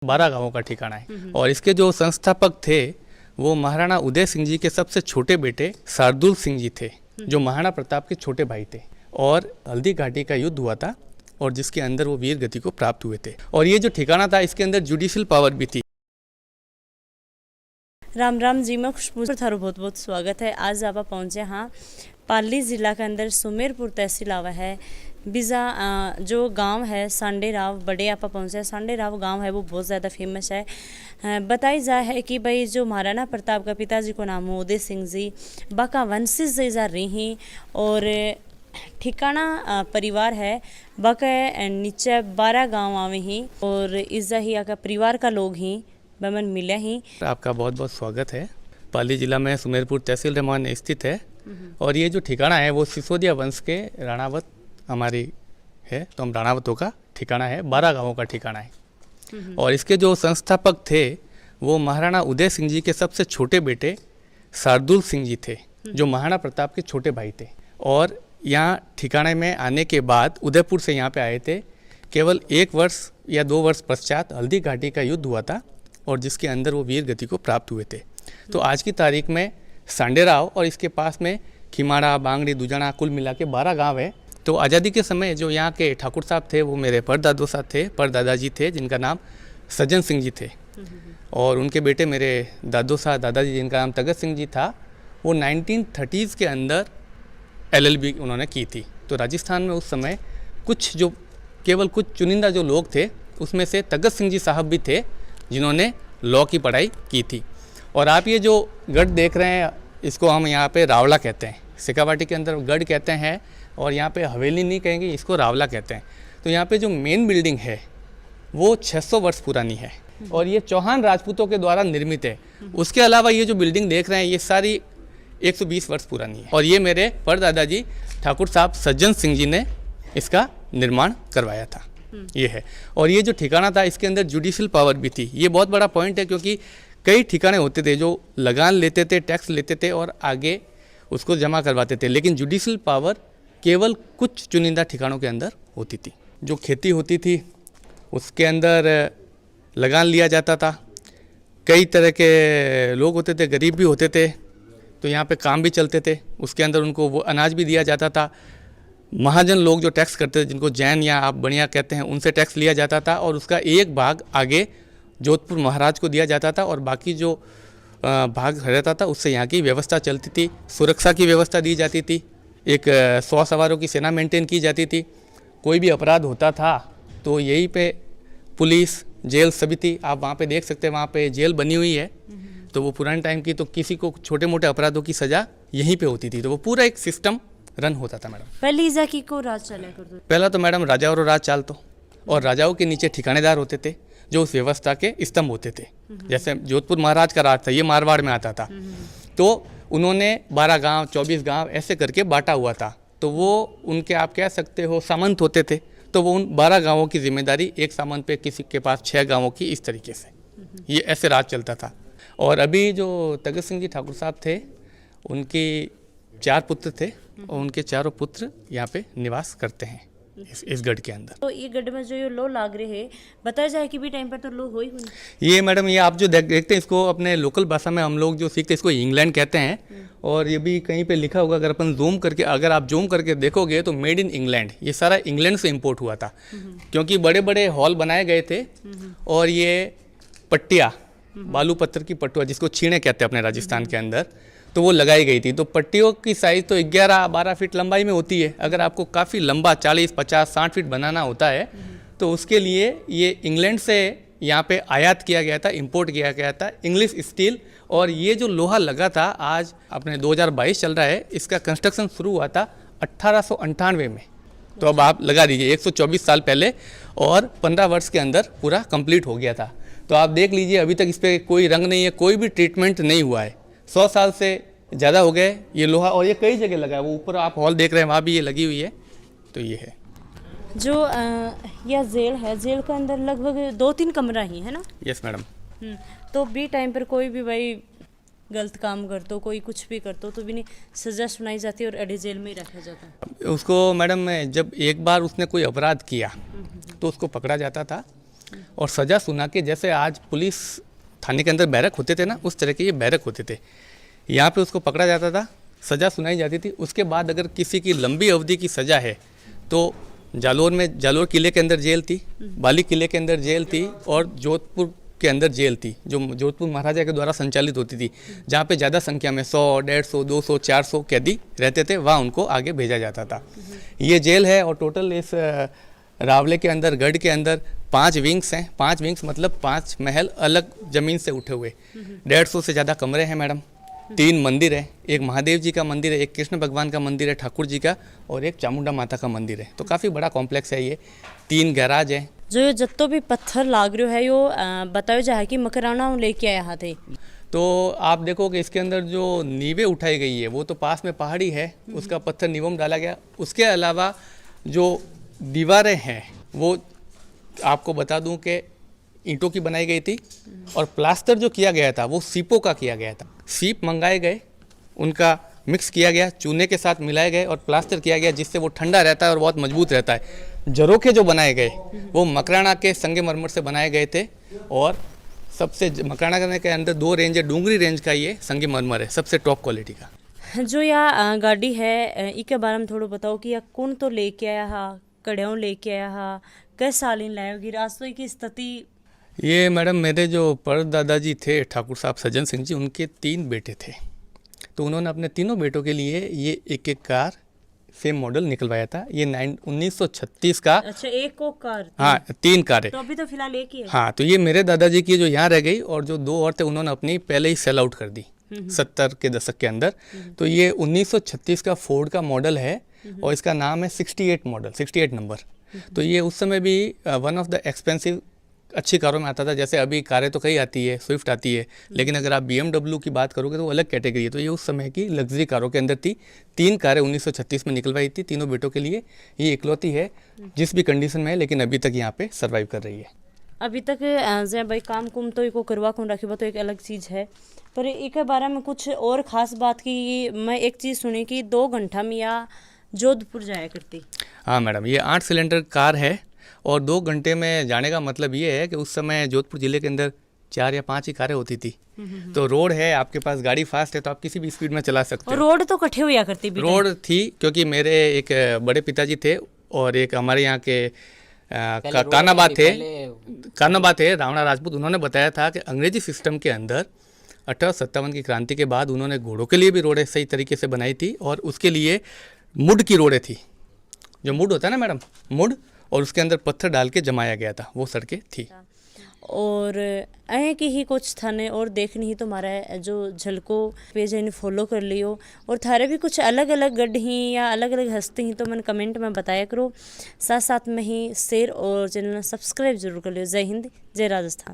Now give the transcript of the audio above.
12 गांवों का ठिकाना है। और इसके जो संस्थापक थे वो महाराणा उदय सिंह जी के सबसे छोटे बेटे शार्दुल सिंह जी थे, जो महाराणा प्रताप के छोटे भाई थे। और हल्दी घाटी का युद्ध हुआ था और जिसके अंदर वो वीर गति को प्राप्त हुए थे। और ये जो ठिकाना था इसके अंदर जुडिशियल पावर भी थी। राम राम जी, मैं खुशबू थारो बहुत बहुत स्वागत है। आज आप पहुँचे हाँ पाली जिला के अंदर सुमेरपुर तहसील आवा है। बीजा जो गांव है सांडे राव बड़े आप पहुँचे। सांडे राव गांव है वो बहुत ज़्यादा फेमस है। बताई जा है कि भाई जो महाराणा प्रताप का पिताजी को नाम है उदय सिंह जी, बाका वंशिज जा रही और ठिकाना परिवार है बाका नीचे 12 गांव आवे ही और इस ही आका परिवार का लोग ही बमन मिले ही। आपका बहुत बहुत स्वागत है। पाली जिला में सुमेरपुर तहसील रहमान स्थित है। और ये जो ठिकाना है वो सिसोदिया वंश के राणावत हमारी है, तो हम राणावतों का ठिकाना है, 12 गांवों का ठिकाना है। और इसके जो संस्थापक थे वो महाराणा उदय सिंह जी के सबसे छोटे बेटे शार्दुल सिंह जी थे, जो महाराणा प्रताप के छोटे भाई थे। और यहाँ ठिकाने में आने के बाद उदयपुर से यहाँ पे आए थे। केवल 1 वर्ष या 2 वर्ष पश्चात हल्दी घाटी का युद्ध हुआ था और जिसके अंदर वो वीर गति को प्राप्त हुए थे। तो आज की तारीख में सांडेराव और इसके पास में खिमाड़ा, बांगड़ी, दुजाना कुल मिला के 12 गाँव है। तो आज़ादी के समय जो यहाँ के ठाकुर साहब थे वो मेरे परदादो साहब थे, परदादाजी थे, जिनका नाम सज्जन सिंह जी थे। और उनके बेटे मेरे दादो साहब दादाजी जिनका नाम तगत सिंह जी था, वो 1930s के अंदर LLB उन्होंने की थी। तो राजस्थान में उस समय केवल कुछ चुनिंदा जो लोग थे उसमें से तगत सिंह जी साहब भी थे जिन्होंने लॉ की पढ़ाई की थी। और आप ये जो गढ़ देख रहे हैं इसको हम यहाँ पे रावला कहते हैं। सिकावाटी के अंदर गढ़ कहते हैं और यहाँ पे हवेली नहीं कहेंगे, इसको रावला कहते हैं। तो यहाँ पे जो मेन बिल्डिंग है वो 600 वर्ष पुरानी है और ये चौहान राजपूतों के द्वारा निर्मित है। उसके अलावा ये जो बिल्डिंग देख रहे हैं ये सारी 120 वर्ष पुरानी है। और ये मेरे परदादाजी ठाकुर साहब सज्जन सिंह जी ने इसका निर्माण करवाया था, ये है। और ये जो ठिकाना था इसके अंदर जुडिशियल पावर भी थी। ये बहुत बड़ा पॉइंट है क्योंकि कई ठिकाने होते थे जो लगान लेते थे, टैक्स लेते थे और आगे उसको जमा करवाते थे, लेकिन जुडिशियल पावर केवल कुछ चुनिंदा ठिकानों के अंदर होती थी। जो खेती होती थी उसके अंदर लगान लिया जाता था। कई तरह के लोग होते थे, गरीब भी होते थे, तो यहाँ पे काम भी चलते थे। उसके अंदर उनको वो अनाज भी दिया जाता था। महाजन लोग जो टैक्स करते थे, जिनको जैन या आप बढ़िया कहते हैं, उनसे टैक्स लिया जाता था और उसका एक भाग आगे जोधपुर महाराज को दिया जाता था और बाकी जो भाग रहता था उससे यहाँ की व्यवस्था चलती थी। सुरक्षा की व्यवस्था दी जाती थी। एक 100 सवारों की सेना मेंटेन की जाती थी। कोई भी अपराध होता था तो यहीं पे पुलिस, जेल सभी थी। आप वहाँ पे देख सकते हैं, वहाँ पे जेल बनी हुई है। तो वो पुराने टाइम की, तो किसी को छोटे मोटे अपराधों की सज़ा यहीं पे होती थी। तो वो पूरा एक सिस्टम रन होता था मैडम। पहली इजा की को राज चला करते? पहला तो मैडम राजाओं और राज चालतो, और राजाओं के नीचे ठिकानेदार होते थे जो उस व्यवस्था के स्तंभ होते थे। जैसे जोधपुर महाराज का राज था, ये मारवाड़ में आता था, तो उन्होंने 12 गांव 24 गांव ऐसे करके बांटा हुआ था। तो वो उनके आप कह सकते हो सामंत होते थे। तो वो उन 12 गांवों की जिम्मेदारी एक सामंत पे, किसी के पास 6 गांवों की, इस तरीके से ये ऐसे राज चलता था। और अभी जो तगत सिंह जी ठाकुर साहब थे उनकी 4 पुत्र थे और उनके चारों पुत्र यहाँ पे निवास करते हैं इस गढ़ के अंदर। तो ये गढ़ में जो ये लो लाग रहे हैं, बताया जाए कि भी टाइम पर तो लो हो ही। ये मैडम ये आप जो देखते हैं इसको अपने लोकल भाषा में हम लोग जो सीखते हैं इसको इंग्लैंड कहते हैं। और ये भी कहीं पे लिखा होगा, अगर अपन अगर आप जूम करके देखोगे तो मेड इन इंग्लैंड। ये सारा इंग्लैंड से इम्पोर्ट हुआ था क्योंकि बड़े बड़े हॉल बनाए गए थे और ये पट्टिया, बालू पत्थर की पट्टिया जिसको छीणे कहते हैं अपने राजस्थान के अंदर, तो वो लगाई गई थी। तो पट्टियों की साइज़ तो 11-12 फीट लंबाई में होती है। अगर आपको काफ़ी लंबा 40, 50, 60 फीट बनाना होता है तो उसके लिए ये इंग्लैंड से यहाँ पे आयात किया गया था, इंपोर्ट किया गया था, इंग्लिश स्टील। और ये जो लोहा लगा था, आज अपने 2022 चल रहा है, इसका कंस्ट्रक्शन शुरू हुआ था 1898 में। तो अब आप लगा दीजिए 124 साल पहले, और 15 वर्ष के अंदर पूरा कंप्लीट हो गया था। तो आप देख लीजिए अभी तक इस पर कोई रंग नहीं है, कोई भी ट्रीटमेंट नहीं हुआ है। 100 साल से ज़्यादा हो गए ये लोहा। और ये कई जगह लगा है, वो ऊपर आप हॉल देख रहे हैं वहाँ भी ये लगी हुई है। तो ये है जो यह जेल है, जेल के अंदर लगभग 2-3 कमरा ही है ना? Yes madam. तो भी टाइम पर कोई भी भाई गलत काम कर तो, कोई कुछ भी कर तो भी नहीं सज़ा सुनाई जाती और अड्डे जेल में ही रखा जाता। उसको मैडम जब एक बार उसने कोई अपराध किया तो उसको पकड़ा जाता था और सज़ा सुना के, जैसे आज पुलिस थाने के अंदर बैरक होते थे ना, उस तरह के ये बैरक होते थे। यहाँ पे उसको पकड़ा जाता था, सज़ा सुनाई जाती थी। उसके बाद अगर किसी की लंबी अवधि की सज़ा है तो जालोर किले के अंदर जेल थी, बाली किले के अंदर जेल थी, और जोधपुर के अंदर जेल थी जो जोधपुर महाराजा के द्वारा संचालित होती थी, जहाँ पे ज़्यादा संख्या में 100, 150, 200, 400 कैदी रहते थे, वहाँ उनको आगे भेजा जाता था। ये जेल है, और टोटल इस रावले के अंदर, गढ़ के अंदर 5 विंग्स हैं। 5 विंग्स मतलब 5 महल अलग ज़मीन से उठे हुए। 150 से ज़्यादा कमरे हैं मैडम। 3 मंदिर है, एक महादेव जी का मंदिर है, एक कृष्ण भगवान का मंदिर है, ठाकुर जी का, और एक चामुंडा माता का मंदिर है। तो काफ़ी बड़ा कॉम्प्लेक्स है ये। 3 गैराज है। जो ये जत्तो भी पत्थर लाग रहे है यो बतायो जाए कि मकराना लेके आया थे। तो आप देखो कि इसके अंदर जो नींवें उठाई गई है वो तो पास में पहाड़ी है, उसका पत्थर नींवों में डाला गया। उसके अलावा जो दीवारें हैं वो आपको बता दूं कि ईंटों की बनाई गई थी, और प्लास्टर जो किया गया था वो सीपों का किया गया था। सीप मंगाए गए, उनका मिक्स किया गया, चूने के साथ मिलाए गए और प्लास्टर किया गया, जिससे वो ठंडा रहता है और बहुत मजबूत रहता है। झरोखे जो बनाए गए वो मकराना के संगमरमर से बनाए गए थे, और सबसे मकराना के अंदर 2 रेंज है, डूंगरी रेंज का ये संगमरमर है, सबसे टॉप क्वालिटी का। जो यह गाड़ी है इसके बारे में थोड़ा बताओ कि यह कौन तो लेके आया हा, कड़ियों लेके आया हा, कैसे साल इन लाएगी रास्तों की स्थिति। ये मैडम मेरे जो परदादा जी थे ठाकुर साहब सज्जन सिंह जी, उनके 3 बेटे थे। तो उन्होंने अपने तीनों बेटों के लिए ये एक कार सेम मॉडल निकलवाया था। ये 1936 का। अच्छा, एक को कार। हाँ, 3 कारें। तो अभी तो फिलहाल एक ही है। हाँ, तो ये मेरे दादाजी की जो यहाँ रह गई, और जो 2 और थे उन्होंने अपनी पहले ही सेल आउट कर दी 70 के दशक के अंदर। तो ये 1936 का फोर्ड का मॉडल है, और इसका नाम है 68 मॉडल, 68 नंबर। तो ये उस समय भी वन ऑफ द एक्सपेंसिव अच्छी कारों में आता था। जैसे अभी कारें तो कई आती है, स्विफ्ट आती है, लेकिन अगर आप BMW की बात करोगे तो वो अलग कैटेगरी है। तो ये उस समय की लग्जरी कारों के अंदर थी। 3 कारें 1936 में निकलवाई थी तीनों बेटों के लिए। ये इकलौती है जिस भी कंडीशन में है, लेकिन अभी तक यहाँ पे सर्वाइव कर रही है। अभी तक जय भाई काम कुम तो इको करवा कौन रखी तो एक अलग चीज़ है, पर एक बारे में कुछ और ख़ास बात की मैं एक चीज़ सुनी कि 2 घंटा में या जोधपुर जाया करती। हाँ मैडम, ये 8 सिलेंडर कार है, और 2 घंटे में जाने का मतलब ये है कि उस समय जोधपुर ज़िले के अंदर 4 या 5 ही कारें होती थी। तो रोड है, आपके पास गाड़ी फास्ट है, तो आप किसी भी स्पीड में चला सकते हो। रोड तो कट्ठे हुआ करती भी रोड थी, क्योंकि मेरे एक बड़े पिताजी थे, और एक हमारे यहाँ के कानाबा थे रावणा राजपूत। उन्होंने बताया था कि अंग्रेजी सिस्टम के अंदर 1857 की क्रांति के बाद उन्होंने घोड़ों के लिए भी रोडें सही तरीके से बनाई थी, और उसके लिए मुड की रोडें थी। जो मुड होता है ना मैडम, मुड, और उसके अंदर पत्थर डाल के जमाया गया था, वो सड़कें थी। और ऐ कि ही कुछ थाने और देखनी ही तुम्हारा जो झलको पेज है फॉलो कर लियो, और थारे भी कुछ अलग अलग गढ़ ही या अलग अलग हस्ती ही तो मैंने कमेंट में बताया करो। साथ साथ में ही शेयर और चैनल सब्सक्राइब जरूर कर लियो। जय हिंद, जय राजस्थान।